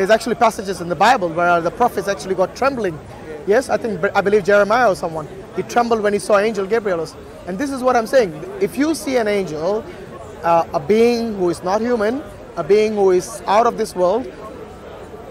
there's actually passages in the Bible where the prophets actually got trembling. Yes, I believe Jeremiah or someone. He trembled when he saw angel Gabriel. And this is what I'm saying. If you see an angel, a being who is not human, a being who is out of this world,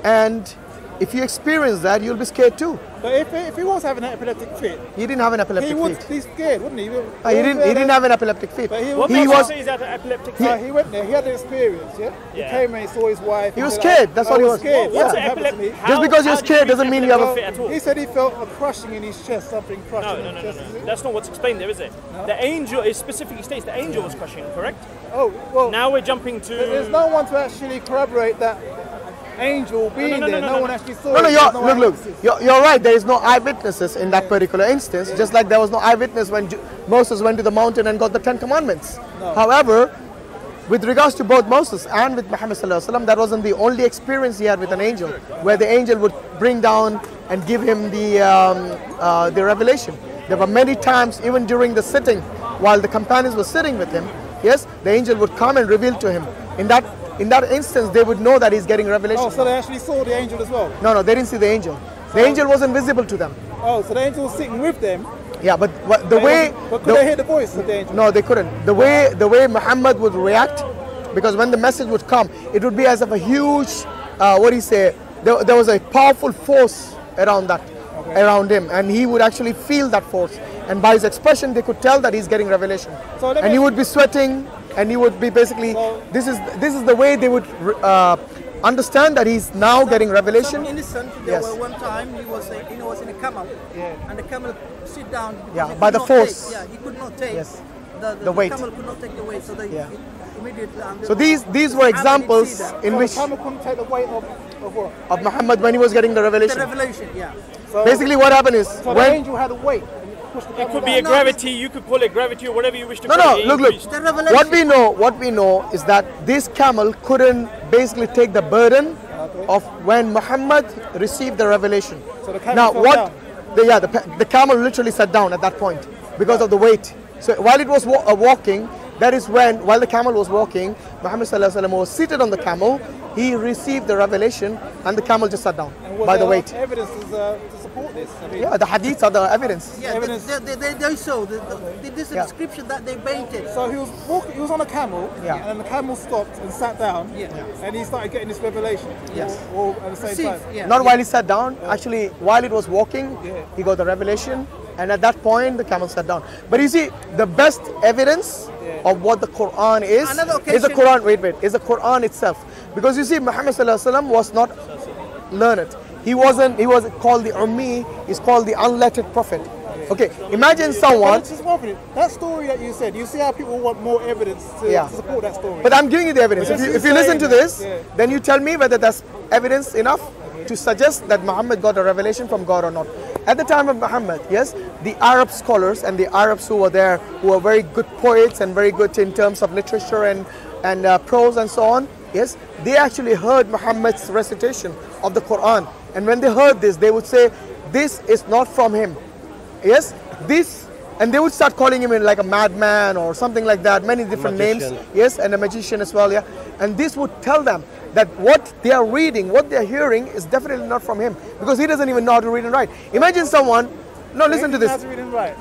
and if you experience that, you'll be scared too. But if he was having an epileptic fit, he didn't have an epileptic fit. He would be scared, wouldn't he? He didn't have an epileptic fit. But he had an epileptic fit. He went there. He had the experience. Yeah. He came and he saw his wife. He was scared. That's all he was. Scared. What's epileptic? Just because you're scared doesn't mean you have a fit at all. He said he felt a crushing in his chest, something crushing in his chest. No. That's not what's explained there, is it? No? The angel, it specifically states the angel was crushing, correct? Oh, well. Now we're jumping to. There's no one to actually corroborate that angel being there. No one actually saw it. Look. You're right. There is no eyewitnesses in that particular instance. Just like there was no eyewitness when Moses went to the mountain and got the 10 Commandments. No. However, with regards to both Moses and with Muhammad sallallahu alaihi wasallam, that wasn't the only experience he had with an angel, where the angel would bring down and give him the revelation. There were many times, even during the sitting, while the companions were sitting with him, yes, the angel would come and reveal to him. In that instance, they would know that he's getting revelation. Oh, so they actually saw the angel as well? No, they didn't see the angel. The angel wasn't visible to them. Oh, so the angel was sitting with them? Yeah, but the way... But could they hear the voice of the angel? No, they couldn't. The way Muhammad would react, because when the message would come, it would be as if a huge, there was a powerful force around him, and he would actually feel that force. And by his expression, they could tell that he's getting revelation. And he would be sweating, and he would be basically, this is the way they would understand that he's now getting revelation. Some innocent, there were one time he was in a camel, and the camel sit down. By the force. He could not take. Yes. The weight. camel could not take the weight, so they immediately. So these were examples in which the camel couldn't take the weight of what? Of Muhammad when he was getting the revelation. The revelation, yeah. So basically, what happened is when the angel had a weight. It could be a gravity, you could call it gravity or whatever you wish to call it. Look. What we know is that this camel couldn't basically take the burden of when Muhammad received the revelation. So the camel the camel literally sat down at that point because of the weight. So while it was walking, that is while the camel was walking, Muhammad sallallahu alaihi wasallam was seated on the camel. He received the revelation, and the camel just sat down by the weight. Evidence to support this. The hadiths are the evidence. Yeah, they show this description that they painted. So he was on a camel, and the camel stopped and sat down, and he started getting this revelation. Yes. All at the same time. Yeah. Not while he sat down. Actually, while it was walking, he got the revelation, and at that point, the camel sat down. But you see, the best evidence of what the Quran is the Quran. Is the Quran itself. Because you see, Muhammad sallallahu alaihi wasallam was not learned. He was called the Ummi. He's called the unlettered prophet. Okay, imagine someone. That story that you said, you see how people want more evidence to support that story. But I'm giving you the evidence. If you listen to this, then you tell me whether that's evidence enough to suggest that Muhammad got a revelation from God or not. At the time of Muhammad, yes, the Arab scholars and the Arabs who were there, who were very good poets and very good in terms of literature and prose and so on, yes, they actually heard Muhammad's recitation of the Quran. And when they heard this, they would say, this is not from him. Yes, and they would start calling him in like a madman or something like that, many different names. Yes, and a magician as well, And this would tell them that what they are reading, what they are hearing is definitely not from him, because he doesn't even know how to read and write. Imagine someone, listen to this. How to read and write.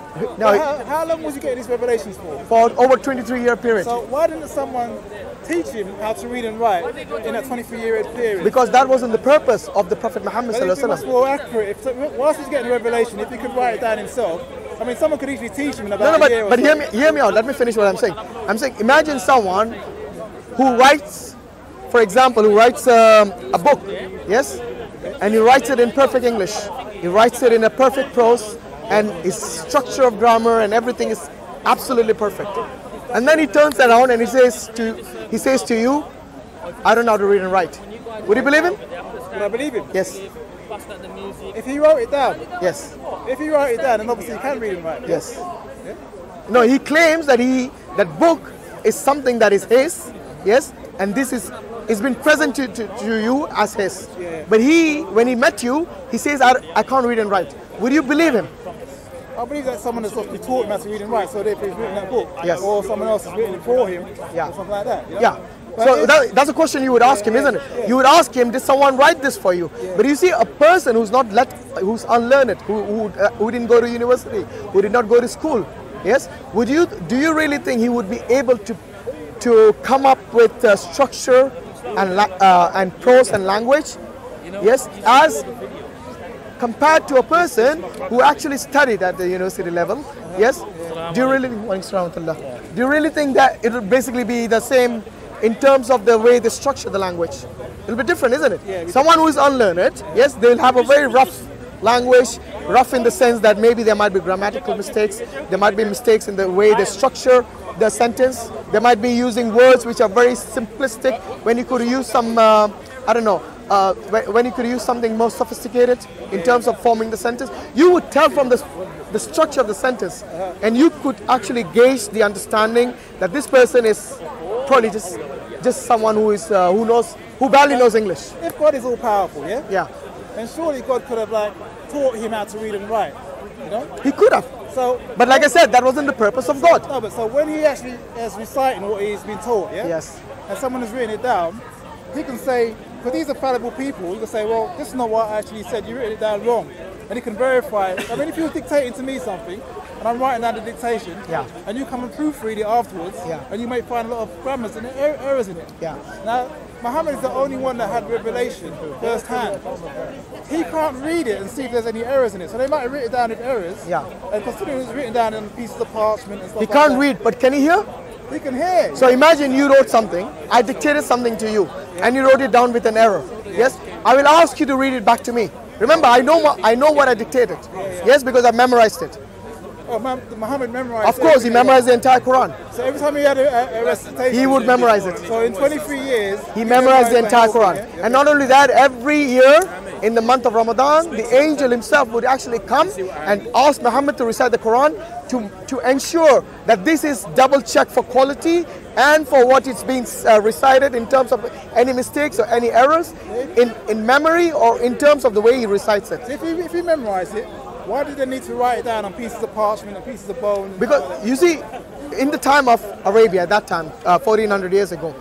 How long was he getting these revelations for? For over 23-year period. So why didn't someone teach him how to read and write in that 23-year period? Because that wasn't the purpose of the Prophet Muhammad sallallahu alaihi wasallam. It's more accurate. Whilst he's getting the revelation, if he could write it down himself, I mean, someone could easily teach him in about a year or so. But hear me out. Let me finish what I'm saying. I'm saying, imagine someone who writes, for example, a book, yes, and he writes it in perfect English. He writes it in a perfect prose, and his structure of grammar and everything is absolutely perfect. And then he turns around and he says to you, I don't know how to read and write. Would you believe him? Would I believe him? Yes. If he wrote it down? Yes. If he wrote it down, then obviously he can read and write. Yes. Yeah? No, he claims that that book is something that is his, yes, and this is been present to you as his. Yeah. But when he met you, he says, I can't read and write. Would you believe him? I believe that someone has obviously taught him how to read and write, so if he's written that book, yes, or someone else has written it for him, or something like that. Yeah. So that's a question you would ask him, isn't it? You would ask him, did someone write this for you? But you see, a person who's who's unlearned, who didn't go to university, who did not go to school, yes? Do you really think he would be able to come up with structure and prose and language? Yes, as compared to a person who actually studied at the university level. Yes. Do you really think that it would basically be the same in terms of the way they structure the language? It'll be different, isn't it? Yeah, someone who is unlearned, yes, they'll have a very rough language, rough in the sense that maybe there might be grammatical mistakes, there might be mistakes in the way they structure the sentence, they might be using words which are very simplistic when you could use some, I don't know, when you could use something more sophisticated in terms of forming the sentence. You would tell from the structure of the sentence, and you could actually gauge the understanding that this person is probably just someone who barely knows English. If God is all powerful, yeah? Yeah. Then surely God could have taught him how to read and write, you know? He could have. So, but like I said, that wasn't the purpose of God. No, but so when he actually is reciting what he's been taught, yeah? Yes. And someone has written it down, he can say, because these are fallible people, he can say, well, this is not what I actually said, you written it down wrong. And he can verify it. I mean, if you're dictating to me something, and I'm writing down the dictation, and you come and proofread it afterwards, and you may find a lot of grammars and errors in it. Yeah. Now, Muhammad is the only one that had revelation firsthand. He can't read it and see if there's any errors in it. So they might have written down in errors. Yeah. And considering it was written down in pieces of parchment and stuff He like can't that, read, but can he hear? He can hear. So imagine you wrote something, I dictated something to you, and you wrote it down with an error. Yes? I will ask you to read it back to me. Remember, I know what I dictated. Yes, because I memorized it. Oh, Muhammad memorized. Of course, he memorized the entire Quran. So every time he had a recitation, he would memorize it. So in 23 years, he memorized the entire Quran. And not only that, every year in the month of Ramadan, the angel himself would actually come and ask Muhammad to recite the Quran to ensure that this is double checked for quality and for what it's being recited in terms of any mistakes or any errors in memory or in terms of the way he recites it. If he memorized it, why did they need to write it down on pieces of parchment and pieces of bone? Because you see, in the time of Arabia, at that time, 1400 years ago,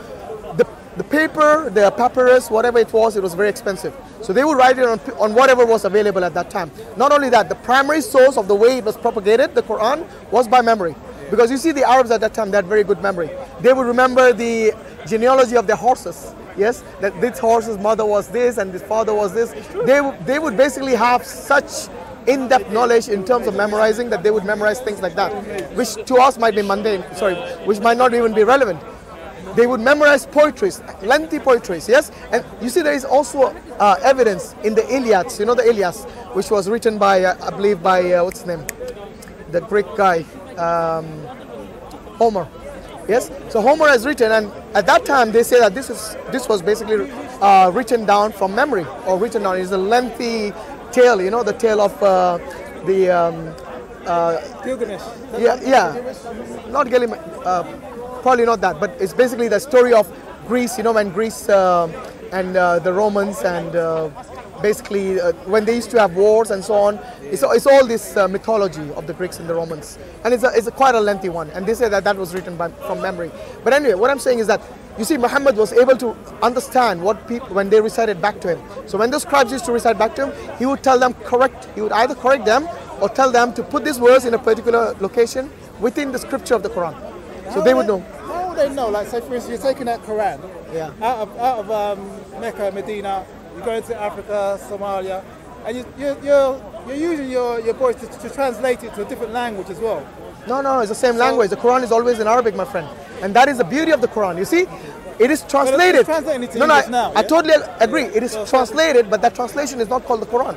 the paper, the papyrus, whatever it was very expensive. So they would write it on whatever was available at that time. Not only that, the primary source of the way it was propagated, the Quran, was by memory. Because you see, the Arabs at that time, they had very good memory. They would remember the genealogy of their horses. Yes, that this horse's mother was this and this father was this. They would basically have such in-depth knowledge in terms of memorizing that they would memorize things like that, which to us might be mundane, which might not even be relevant. They would memorize poetries, lengthy poetries, yes? And you see, there is also evidence in the Iliads, you know the Iliads, which was written by, I believe, by, what's his name? The Greek guy, Homer. Yes? So Homer has written, and at that time they say that this was basically written down from memory, or written down. It's a lengthy tale, you know, the tale of Gilgamesh. Not Gilgamesh, probably not that, but it's basically the story of Greece, you know, when Greece and the Romans and basically when they used to have wars and so on. It's all this mythology of the Greeks and the Romans, and it's quite a lengthy one, and they say that was written from memory. But anyway, what I'm saying is that, you see, Muhammad was able to understand what people, when they recited back to him. So when those scribes used to recite back to him, he would tell them he would either correct them or tell them to put this verse in a particular location within the scripture of the Quran. So they would know. How would they know? Like, say for instance, you're taking that Quran out of Mecca, Medina, you're going to Africa, Somalia, and you're using your voice to translate it to a different language as well. No, it's the same language. The Quran is always in Arabic, my friend. And that is the beauty of the Quran. You see, it is translated. I totally agree. It is translated, but that translation is not called the Quran.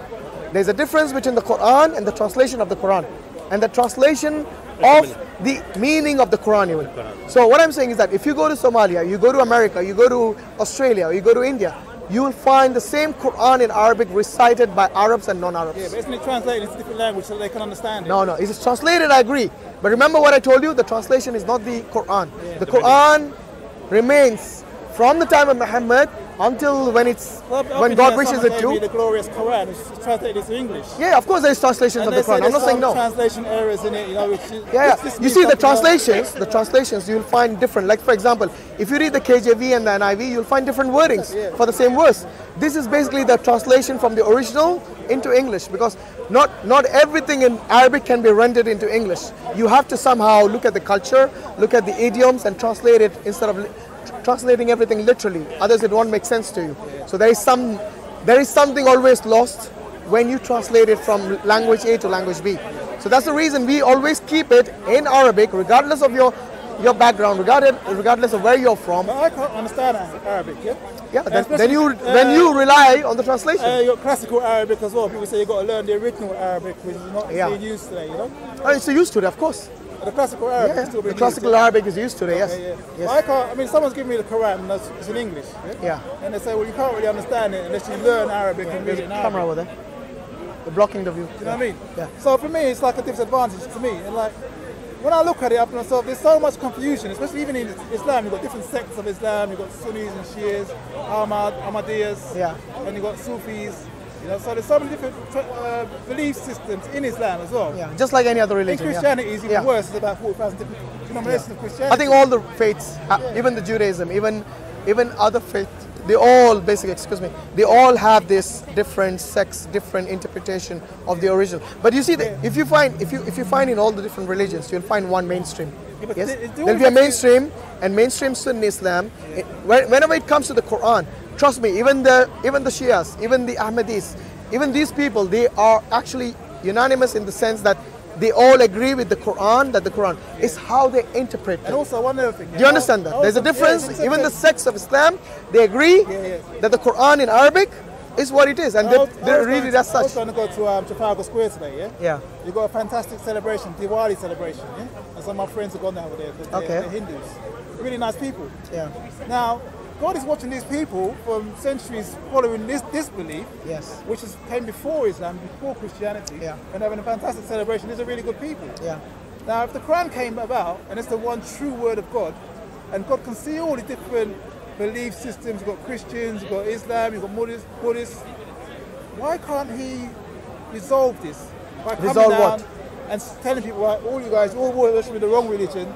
There's a difference between the Quran and the translation of the Quran. And the translation of the meaning of the Quran even. So what I'm saying is that if you go to Somalia, you go to America, you go to Australia, you go to India, you will find the same Quran in Arabic recited by Arabs and non-Arabs. Yeah, but isn't it translated into different language so they can understand it? No, it is translated, I agree. But remember what I told you, the translation is not the Quran. The Quran remains from the time of Muhammad until when it's Well, when God wishes it The to. glorious Quran is translated into English. Yeah, of course there is translations of the Quran. I'm not saying no. Translation errors in it, you know. Which Yeah, this you means see the something else. translations you'll find different. Like for example, if you read the KJV and the NIV, you'll find different wordings for the same verse. This is basically the translation from the original into English, because not everything in Arabic can be rendered into English. You have to somehow look at the culture, look at the idioms, and translate it instead of translating everything literally. Otherwise, it won't make sense to you. So there is something always lost when you translate it from language A to language B. So that's the reason we always keep it in Arabic, regardless of your background, regardless of where you're from. But I can't understand Arabic, yeah? Yeah, then you rely on the translation. You got classical Arabic as well. People say you got to learn the original Arabic, which is not being used today, you know? Oh, it's used today, of course. The classical Arabic is still The being classical used. Arabic is used today, yes. Okay, yeah. Yes. But I can't, I mean, someone's giving me the Quran, and it's in English. Yeah. And they say, well, you can't really understand it unless you learn Arabic and read it in Arabic. Camera over there. They're blocking the view. You know what I mean? Yeah. So for me, it's like a disadvantage to me. And like, when I look at it up myself, there's so much confusion, especially even in Islam. You've got different sects of Islam. You've got Sunnis and Shias, Ahmadiyas, and you've got Sufis. You know, so there's so many different belief systems in Islam as well. Yeah, just like any other In religion. Christianity, it's even worse. There's about 40,000 different denominations of Christianity. I think all the faiths, even the Judaism, even other faiths, they all they all have this different sects, different interpretation of the original. But you see, if you find in all the different religions, you'll find one mainstream. Yes, there'll be a mainstream and mainstream Sunni Islam. Whenever it comes to the Quran, trust me, even the Shias, even the Ahmadis, even these people, they are actually unanimous in the sense that they all agree with the Quran, that the Quran is how they interpret it. And also one other thing. Do you understand that? There's a difference. Even the sects of Islam, they agree that the Quran in Arabic is what it is, and they read it as such. I was going to go to Trafalgar Square today, yeah? Yeah. You got a fantastic celebration, Diwali celebration, yeah? And some of my friends have gone over there, they're Hindus. Really nice people. Yeah. Now, God is watching these people from centuries following this belief, which came before Islam, before Christianity, and having a fantastic celebration. These are really good people. Yeah. Now, if the Quran came about, and it's the one true word of God, and God can see all the different belief systems, you've got Christians, you've got Islam, you've got Buddhists, why can't He resolve this? By coming down and telling people, right, all you guys, all worshiping the wrong religion,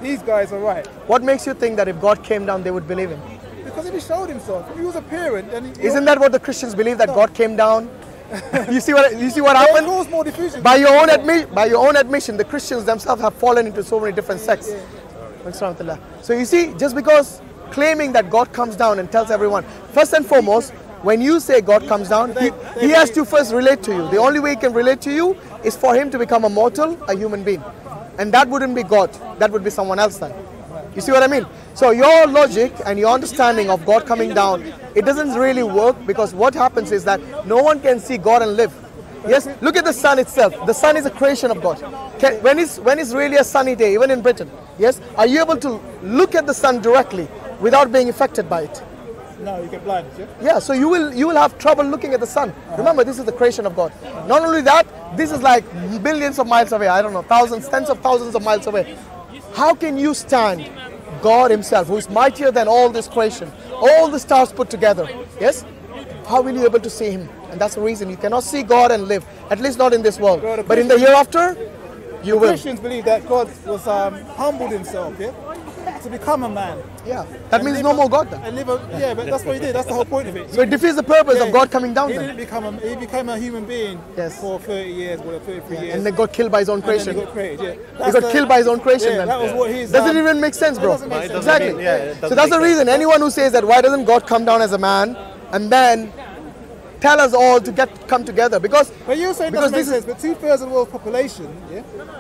these guys are right. What makes you think that if God came down, they would believe Him? Because He showed Himself. If He was a parent, then isn't that what the Christians believe, that God came down? You see what happened? It caused more division. By your own admission, the Christians themselves have fallen into so many different sects. So you see, just because claiming that God comes down and tells everyone, first and foremost, when you say God comes down, he has to first relate to you. The only way He can relate to you is for Him to become a mortal, a human being. And that wouldn't be God, that would be someone else then. You see what I mean? So your logic and your understanding of God coming down, it doesn't really work, because what happens is that no one can see God and live. Yes, look at the sun itself. The sun is a creation of God. When it's really a sunny day, even in Britain, yes, are you able to look at the sun directly without being affected by it? No, you get blinded, yeah? Yeah, so you will have trouble looking at the sun. Remember, this is the creation of God. Not only that, this is like billions of miles away. I don't know, thousands, tens of thousands of miles away. How can you stand God Himself, who is mightier than all this creation, all the stars put together? Yes? How will you be able to see Him? And that's the reason you cannot see God and live, at least not in this world. But in the hereafter, you will. Christians believe that God was humbled Himself, yeah, to become a man. Yeah, that means no more God then. Yeah, but that's what He did. That's the whole point of it. So it defeats the purpose of God coming down He then. He became a human being for 30 years, or 33 years. And then got killed by His own creation. He got created, He got killed by His own creation then. That was what He's doesn't even make sense, bro. Exactly. So that's the reason. Anyone who says that, why doesn't God come down as a man and then tell us all to come together? Because but you're saying that makes sense. But 2/3 of the world's population,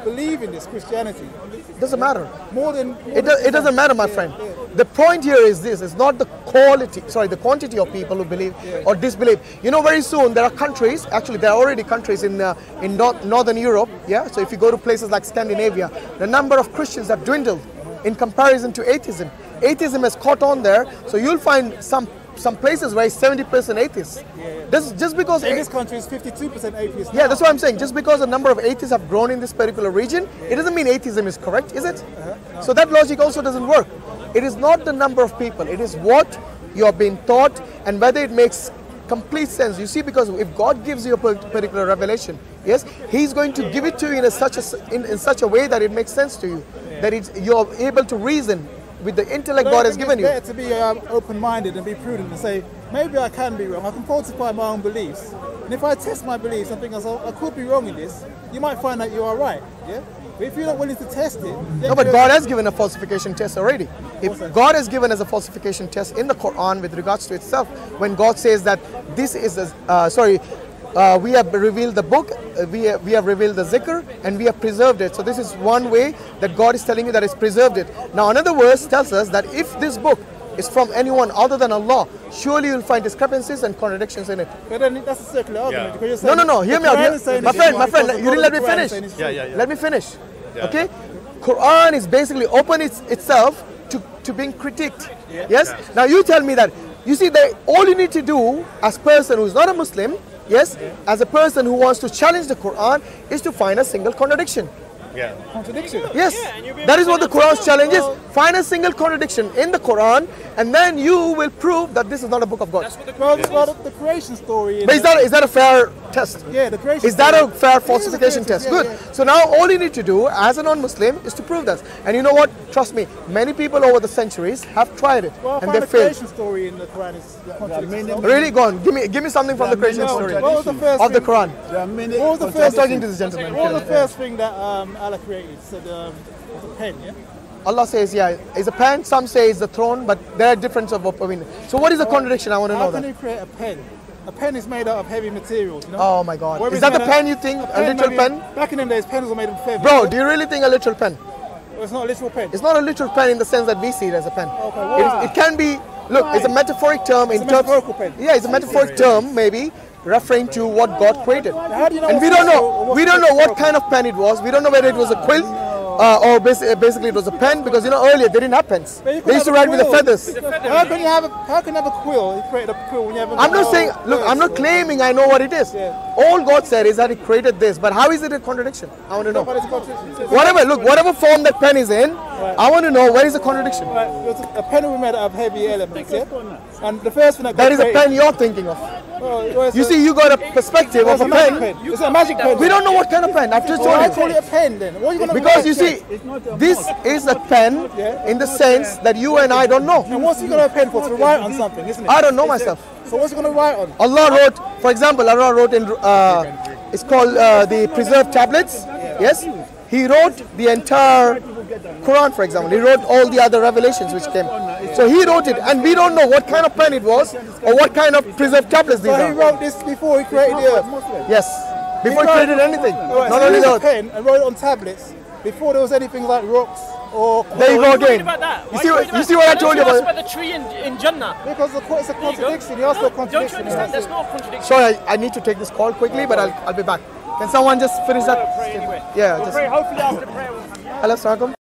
believe in this Christianity. It doesn't matter. It doesn't matter, my friend. The point here is this: it's not the quantity of people who believe or disbelieve. You know, very soon there are countries. Actually, there are already countries in Northern Europe. Yeah. So if you go to places like Scandinavia, the number of Christians have dwindled in comparison to atheism. Atheism has caught on there. So you'll find some places where it's 70% atheists. This just because in this country is 52% atheists. Yeah, that's what I'm saying. Just because the number of atheists have grown in this particular region, it doesn't mean atheism is correct, is it? No. So that logic also doesn't work. It is not the number of people. It is what you are being taught and whether it makes complete sense. You see, because if God gives you a particular revelation, yes, He's going to give it to you in such a way that it makes sense to you, that you're able to reason with the intellect God has given you. It's better to be open-minded and be prudent and say, maybe I can be wrong. I can falsify my own beliefs. And if I test my beliefs and think, I could be wrong in this, you might find that you are right. Yeah. But if you're not willing to test it... No, but God has given a falsification test already. If God has given us a falsification test in the Quran with regards to itself, when God says that this is we have revealed the book, we have revealed the zikr, and we have preserved it. So this is one way that God is telling you that He's preserved it. Now another verse tells us that if this book is from anyone other than Allah, surely you'll find discrepancies and contradictions in it. But then that's a circular argument. Yeah. Because no, hear me out. My friend, you didn't let me finish. Let me finish. Yeah. Okay? Quran is basically open itself to being critiqued. Yeah. Yes? Yeah. Now you tell me that, you see, that all you need to do as a person who is not a Muslim, yes, as a person who wants to challenge the Quran, is to find a single contradiction. Yeah. Contradiction. Yes, that is what the Quran's challenge is. Find a single contradiction in the Quran, and then you will prove that this is not a book of God. That's what the creation story. But is that a fair test? Yeah, the creation. Is that a fair falsification test? Good. Yeah. So now all you need to do as a non-Muslim is to prove that. And you know what? Trust me, many people over the centuries have tried it, and they failed. The creation story in the Quran is really gone. Give me something from the creation story of the Quran. What was the first? I was talking to this gentleman. What was the first thing that Allah created? So the pen, yeah? Allah says, yeah, it's a pen. Some say it's the throne, but there are differences of opinion. So what is the contradiction? I want to know that. How can you create a pen? A pen is made out of heavy materials, you know? Oh my God. Is that the pen you think? A literal pen? Back in them days, pens were made of feather. Bro, do you really think a literal pen? Well, it's not a literal pen. It's not a literal pen in the sense that we see it as a pen. Okay, it can be, look, it's a metaphoric term. It's a metaphorical pen. Yeah, it's a metaphoric term, maybe, referring to what God created. How do you know? And we don't know what kind of pen it was. We don't know whether it was a quill or basically it was a pen, because you know earlier they didn't have pens. They used to write with the feathers. How can you have a quill? You create a quill when you have I'm not saying, look, I'm not claiming I know what it is. Yeah. All God said is that He created this, but how is it a contradiction? I want to know. Whatever form that pen is in, I want to know where is the contradiction. A pen will be made out of heavy elements, yeah? And the first thing that is a pen you're thinking of. You see, you got a perspective of a pen. It's a magic pen. We don't know what kind of pen. I've just told you. I call it a pen then. What are you going to Because you see, this is a pen in the sense that you and I don't know. And what's He got a pen for? To write on something, isn't it? I don't know myself. So what's He going to write on? Allah wrote, for example, Allah wrote in, it's called the preserved tablets. Yes? He wrote the entire Quran, for example. He wrote all the other revelations which came. So He wrote it, and we don't know what kind of pen it was or what kind of preserved tablets these are. So He wrote this before He created the earth? Yes. Before He created anything. Not only the pen and wrote it on tablets before there was anything like rocks or... There you go again. You see what I told you about? About the tree in Jannah. Because it's a contradiction. You asked for a contradiction. Don't you understand? There's no contradiction. Sorry, I need to take this call quickly, but I'll be back. Can someone just finish that? Pray anyway. Yeah. We'll pray. Hopefully after prayer we'll come. Hello, Assalamualaikum.